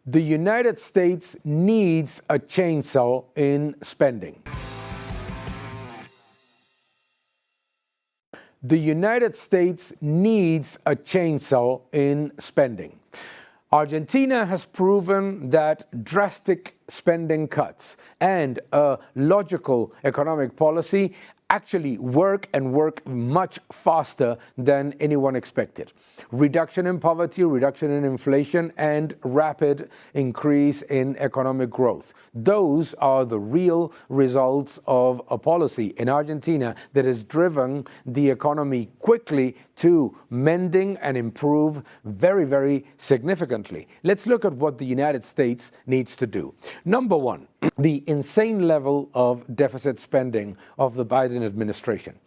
The United States needs a chainsaw in spending. The United States needs a chainsaw in spending. Argentina has proven that drastic spending cuts and a logical economic policy actually work and work much faster than anyone expected. Reduction in poverty, reduction in inflation, and rapid increase in economic growth. Those are the real results of a policy in Argentina that has driven the economy quickly to mending and improve very, very significantly. Let's look at what the United States needs to do. Number one, the insane level of deficit spending of the Biden administration.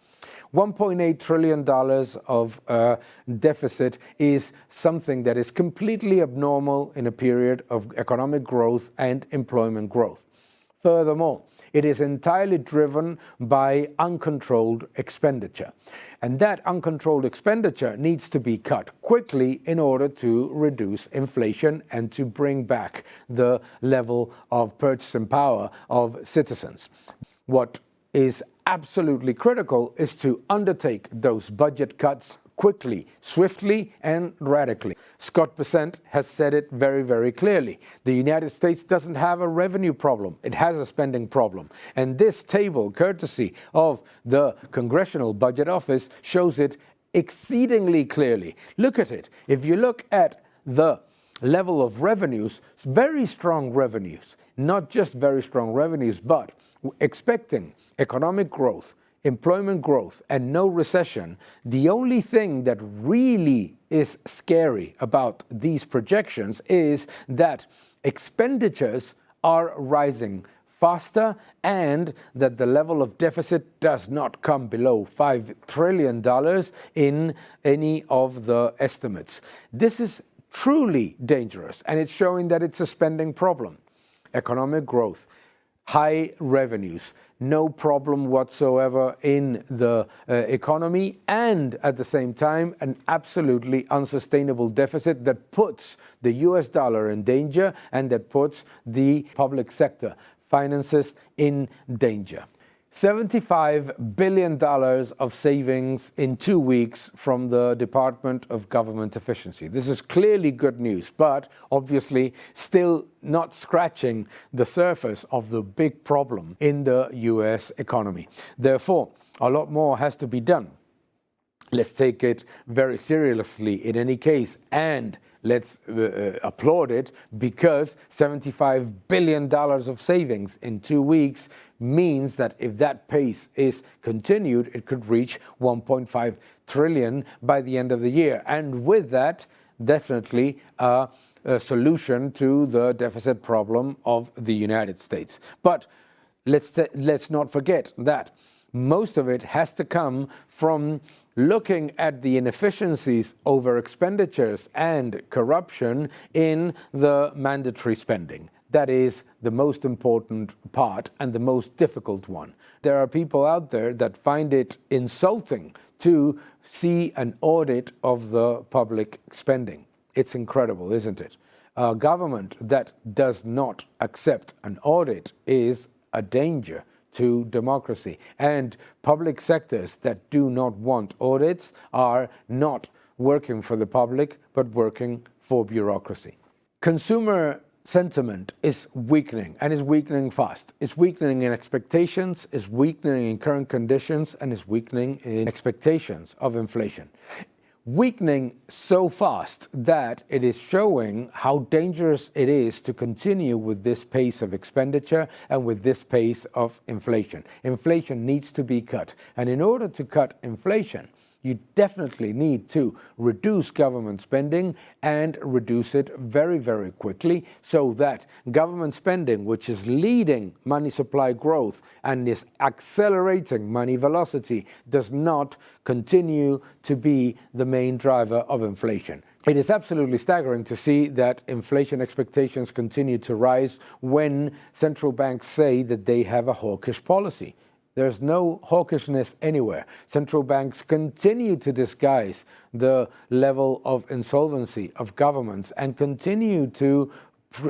$1.8 trillion of deficit is something that is completely abnormal in a period of economic growth and employment growth. Furthermore, it is entirely driven by uncontrolled expenditure. And that uncontrolled expenditure needs to be cut quickly in order to reduce inflation and to bring back the level of purchasing power of citizens. What is absolutely critical is to undertake those budget cuts quickly, swiftly, and radically. Scott Bessent has said it very, very clearly. The United States doesn't have a revenue problem. It has a spending problem. And this table, courtesy of the Congressional Budget Office, shows it exceedingly clearly. Look at it. If you look at the level of revenues, very strong revenues, not just very strong revenues, but expecting economic growth, employment growth, and no recession, the only thing that really is scary about these projections is that expenditures are rising faster and that the level of deficit does not come below $5 trillion in any of the estimates. This is truly dangerous, and it's showing that it's a spending problem. Economic growth, high revenues, no problem whatsoever in the economy, and at the same time, an absolutely unsustainable deficit that puts the US dollar in danger and that puts the public sector finances in danger. $75 billion of savings in 2 weeks from the Department of Government Efficiency. This is clearly good news, but obviously still not scratching the surface of the big problem in the US economy. Therefore, a lot more has to be done. Let's take it very seriously in any case, and let's applaud it, because $75 billion of savings in 2 weeks means that if that pace is continued, it could reach $1.5 trillion by the end of the year. And with that, definitely a solution to the deficit problem of the United States. But let's not forget that most of it has to come from looking at the inefficiencies over expenditures and corruption in the mandatory spending. That is the most important part and the most difficult one. There are people out there that find it insulting to see an audit of the public spending. It's incredible, isn't it? A government that does not accept an audit is a danger to democracy. And public sectors that do not want audits are not working for the public, but working for bureaucracy. Consumer sentiment is weakening, and is weakening fast. It's weakening in expectations, it's weakening in current conditions, and it's weakening in expectations of inflation. Weakening so fast that it is showing how dangerous it is to continue with this pace of expenditure and with this pace of inflation. Inflation needs to be cut. And in order to cut inflation, you definitely need to reduce government spending and reduce it very, very quickly so that government spending, which is leading money supply growth and is accelerating money velocity, does not continue to be the main driver of inflation. It is absolutely staggering to see that inflation expectations continue to rise when central banks say that they have a hawkish policy. There's no hawkishness anywhere. Central banks continue to disguise the level of insolvency of governments and continue to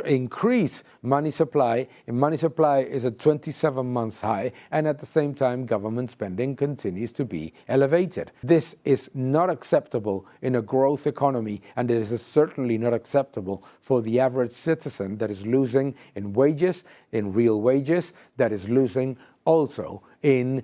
increase money supply, and money supply is at 27 months high, and at the same time government spending continues to be elevated. This is not acceptable in a growth economy, and it is certainly not acceptable for the average citizen that is losing in wages, in real wages, that is losing also in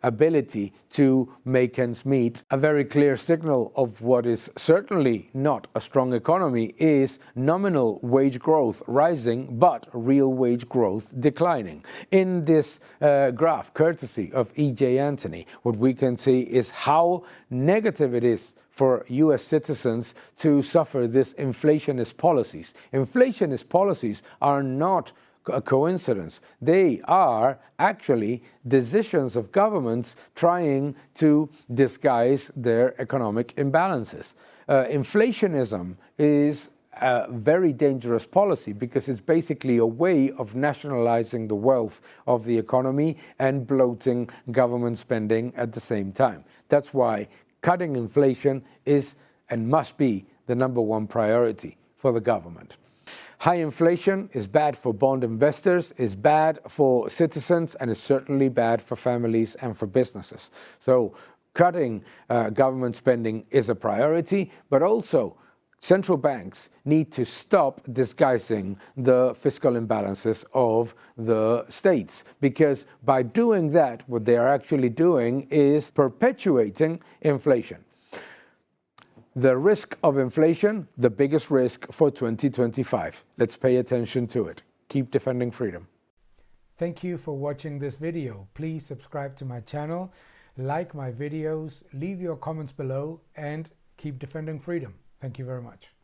ability to make ends meet. A very clear signal of what is certainly not a strong economy is nominal wage growth rising, but real wage growth declining. In this graph, courtesy of E.J. Anthony, what we can see is how negative it is for U.S. citizens to suffer this inflationist policies. Inflationist policies are not a coincidence. They are actually decisions of governments trying to disguise their economic imbalances. Inflationism is a very dangerous policy because it's basically a way of nationalizing the wealth of the economy and bloating government spending at the same time. That's why cutting inflation is and must be the #1 priority for the government. High inflation is bad for bond investors, is bad for citizens, and is certainly bad for families and for businesses. So cutting government spending is a priority, but also central banks need to stop disguising the fiscal imbalances of the states, because by doing that, what they are actually doing is perpetuating inflation. The risk of inflation, the biggest risk for 2025. Let's pay attention to it. Keep defending freedom. Thank you for watching this video. Please subscribe to my channel, like my videos, leave your comments below, and keep defending freedom. Thank you very much.